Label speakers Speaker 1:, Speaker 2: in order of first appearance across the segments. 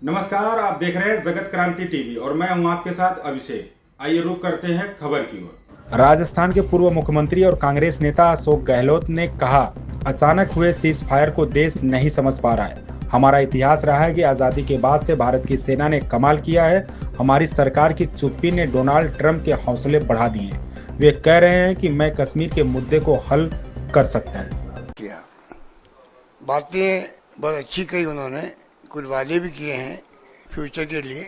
Speaker 1: नमस्कार, आप देख रहे हैं जगत क्रांति टीवी और मैं हूं आपके साथ अभिषेक। आइए रुक करते हैं खबर की ओर। राजस्थान के पूर्व मुख्यमंत्री और कांग्रेस नेता अशोक गहलोत ने कहा, अचानक हुए सीज फायर को देश नहीं समझ पा रहा है। हमारा इतिहास रहा है कि आजादी के बाद से भारत की सेना ने कमाल किया है। हमारी सरकार की चुप्पी ने डोनाल्ड ट्रंप के हौसले बढ़ा दिए। वे कह रहे हैं कि मैं कश्मीर के मुद्दे को हल कर सकता है।
Speaker 2: किया बातें बहुत अच्छी कही उन्होंने, कुछ वादे भी किए हैं फ्यूचर के लिए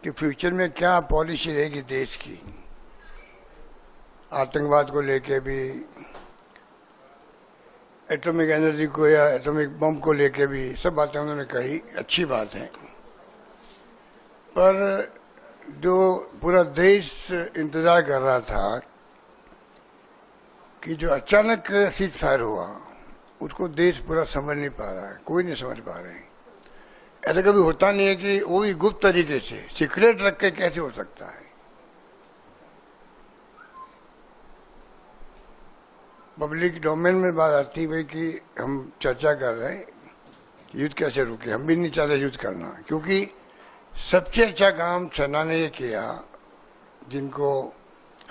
Speaker 2: कि फ्यूचर में क्या पॉलिसी रहेगी देश की, आतंकवाद को लेके भी, एटॉमिक एनर्जी को या एटॉमिक बम को लेके भी, सब बातें उन्होंने कही, अच्छी बात है। पर जो पूरा देश इंतजार कर रहा था कि जो अचानक सीज फायर हुआ, उसको देश पूरा समझ नहीं पा रहा है, कोई नहीं समझ पा रहे हैं। ऐसा कभी होता नहीं है कि वो भी गुप्त तरीके से सीक्रेट रख के कैसे हो सकता है। पब्लिक डोमेन में बात आती है कि हम चर्चा कर रहे हैं युद्ध कैसे रुके। हम भी नहीं चाहते युद्ध करना, क्योंकि सबसे अच्छा काम सेना ने ये किया, जिनको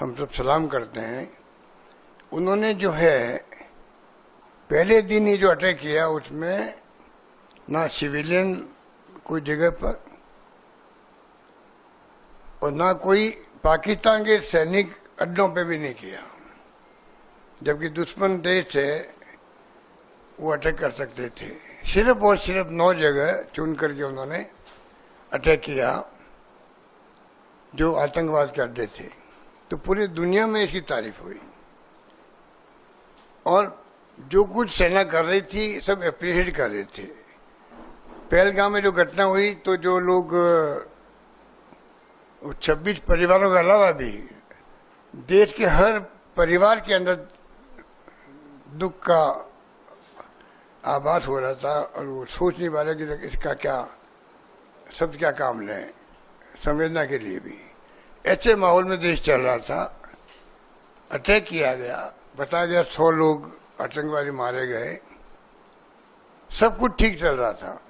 Speaker 2: हम सब सलाम करते हैं। उन्होंने जो है पहले दिन ही जो अटैक किया, उसमें ना सिविलियन कोई जगह पर और ना कोई पाकिस्तान के सैनिक अड्डों पे भी नहीं किया, जबकि दुश्मन देश है वो अटैक कर सकते थे। सिर्फ और सिर्फ 9 जगह चुन करके उन्होंने अटैक किया जो आतंकवाद के अड्डे थे। तो पूरी दुनिया में इसकी तारीफ हुई और जो कुछ सेना कर रही थी सब अप्रिशिएट कर रहे थे। पहलगाम में जो घटना हुई, तो जो लोग 26 परिवारों के अलावा भी देश के हर परिवार के अंदर दुख का आभास हो रहा था और वो सोच नहीं पा रहे कि इसका क्या सब क्या काम लें, संवेदना के लिए भी। ऐसे माहौल में देश चल रहा था, अटैक किया गया, बताया गया 100 लोग आतंकवादी मारे गए। सब कुछ ठीक चल रहा था,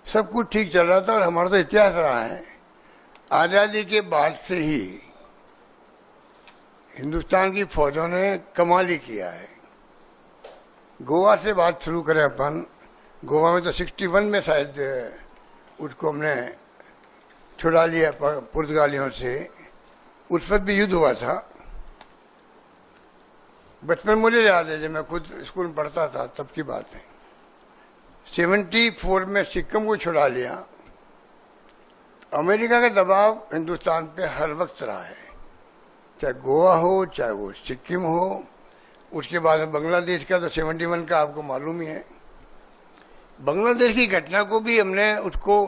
Speaker 2: सब कुछ ठीक चल रहा था। और हमारा तो इतिहास रहा है, आजादी के बाद से ही हिंदुस्तान की फौजों ने कमाल ही किया है। गोवा से बात शुरू करें अपन, गोवा में तो 61 में शायद उसको हमने छुड़ा लिया पुर्तगालियों से। उस वक्त भी युद्ध हुआ था। बचपन मुझे याद है, जब मैं खुद स्कूल में पढ़ता था तब की बात है। 74 में सिक्किम को छुड़ा लिया। अमेरिका का दबाव हिंदुस्तान पे हर वक्त रहा है, चाहे गोवा हो चाहे वो सिक्किम हो। उसके बाद बांग्लादेश का तो 71 का आपको मालूम ही है। बांग्लादेश की घटना को भी हमने उसको,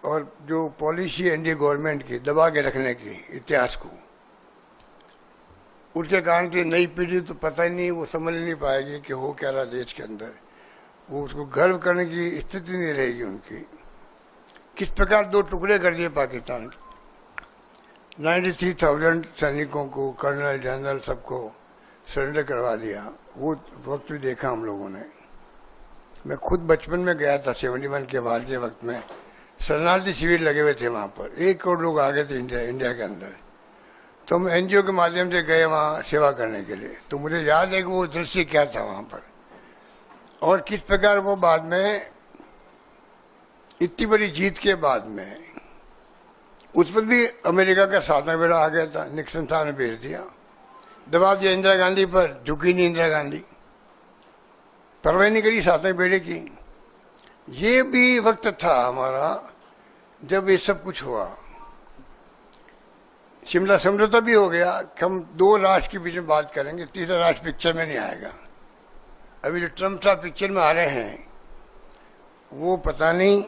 Speaker 2: और जो पॉलिसी एनडीए गवर्नमेंट की दबा के रखने की इतिहास को, उसके कारण की नई पीढ़ी तो पता ही नहीं, वो समझ नहीं पाएगी कि हो क्या रहा देश के अंदर। वो उसको गर्व करने की स्थिति नहीं रहेगी उनकी। किस प्रकार 2 टुकड़े कर दिए पाकिस्तान के, 93,000 सैनिकों को, कर्नल जनरल सबको सरेंडर करवा दिया। वो वक्त भी देखा हम लोगों ने। मैं खुद बचपन में गया था 71 के बाद के वक्त में, शरणार्थी शिविर लगे हुए थे वहाँ पर। 1 करोड़ लोग आ गए थे इंडिया के अंदर। तो हम एनजीओ के माध्यम से गए वहाँ सेवा करने के लिए। तो मुझे याद है कि वो दृश्य क्या था वहाँ पर, और किस प्रकार वो बाद में इतनी बड़ी जीत के बाद में उस पर भी अमेरिका का 7वां बेड़ा आ गया था। निक्सन साहब ने भेज दिया, दबाव दिया इंदिरा गांधी पर, झुकी नहीं इंदिरा गांधी, परवाह नहीं करी 7वें बेड़े की। ये भी वक्त था हमारा जब ये सब कुछ हुआ। शिमला समझौता भी हो गया कि हम 2 राष्ट्र के बीच में बात करेंगे, तीसरा राष्ट्र पिक्चर में नहीं आएगा। अभी जो ट्रम्प साहब पिक्चर में आ रहे हैं, वो पता नहीं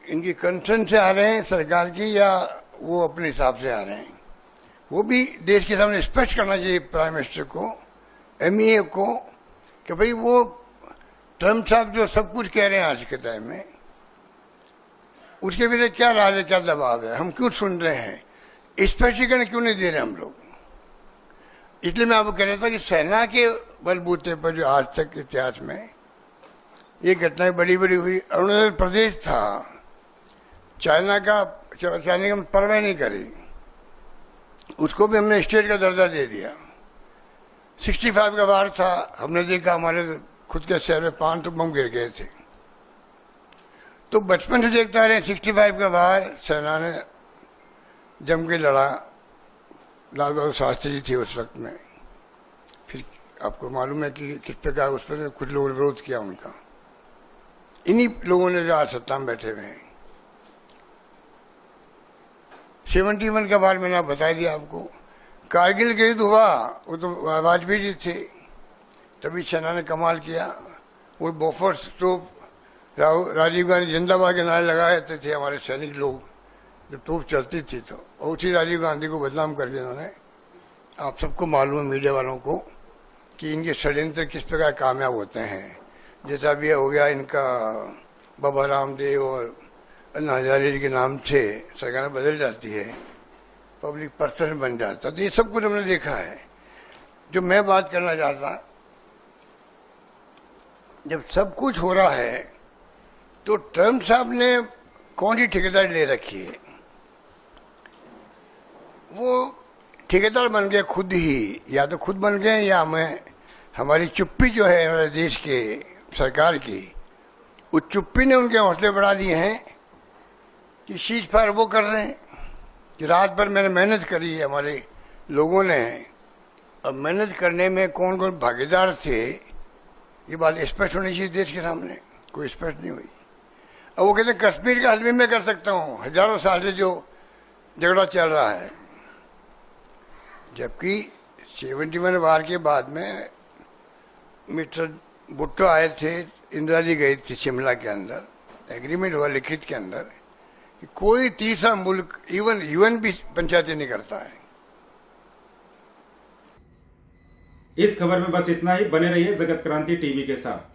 Speaker 2: इनकी कंसर्न से आ रहे हैं सरकार की, या वो अपने हिसाब से आ रहे हैं। वो भी देश के सामने स्पष्ट करना चाहिए प्राइम मिनिस्टर को, एमईए को, कि भाई वो ट्रम्प साहब जो सब कुछ कह रहे हैं आज के टाइम में, उसके भीतर क्या राज है, क्या दबाव है, हम क्यों सुन रहे हैं, स्पष्टीकरण क्यों नहीं दे रहे हम लोग। इसलिए मैं आपको कह रहा था कि सेना के बलबूते पर जो आज तक इतिहास में ये घटनाएं बड़ी बड़ी हुई। अरुणाचल प्रदेश था, चाइना का परवाह नहीं करी, उसको भी हमने स्टेट का दर्जा दे दिया। 65 का वार था, हमने देखा हमारे खुद के शहर में 500 बम गिर गए थे। तो बचपन से देखता रहे 65 का वार, सेना ने जम के लड़ा, लाल बहादुर शास्त्री जी थे उस वक्त में। फिर आपको मालूम है कि किस प्रकार उस पर कुछ लोगों ने विरोध किया उनका। इन्हीं लोगों ने जो आज सत्ता में बैठे हुए हैं। 71 का बार मैंने बता दिया आपको। कारगिल का युद्ध हुआ, वो तो वाजपेयी जी थे, तभी सेना ने कमाल किया। वो बोफोर्स तोप, राजीव गांधी जिंदाबाद के नारे लगाए थे हमारे सैनिक लोग जब तोप चलती थी। तो उसी राजीव गांधी को बदनाम करके उन्होंने, आप सबको मालूम है मीडिया वालों को, कि इनके षड्यंत्र किस प्रकार कामयाब होते हैं। जैसा भी हो गया इनका बाबा रामदेव और अन्ना हजारे जी के नाम से सरकार बदल जाती है, पब्लिक पर्सन बन जाता। तो ये सब कुछ हमने देखा है। जो मैं बात करना चाहता, जब सब कुछ हो रहा है तो ट्रम्प साहब ने कौन सी ठेकेदारी ले रखी है? वो ठेकेदार बन गए खुद ही, या तो खुद बन गए या हमारी चुप्पी जो है हमारे देश के सरकार की, उस चुप्पी ने उनके हौसले बढ़ा दिए हैं कि सीज फायर वो कर रहे हैं कि रात भर मैंने मेहनत करी है हमारे लोगों ने। अब मेहनत करने में कौन कौन भागीदार थे, ये बात स्पष्ट होनी चाहिए देश के सामने, कोई स्पष्ट नहीं हुई। अब वो कहते हैं कश्मीर का हल भी मैं कर सकता हूँ, हजारों साल से जो झगड़ा चल रहा है। जबकि 71 वार के बाद में मिस्टर भुट्टो आए थे, इंदिरा जी गई थी शिमला के अंदर, एग्रीमेंट हुआ लिखित के अंदर कि कोई तीसरा मुल्क, इवन यूएन भी पंचायती नहीं करता है।
Speaker 1: इस खबर में बस इतना ही। बने रहिए जगत क्रांति टीवी के साथ।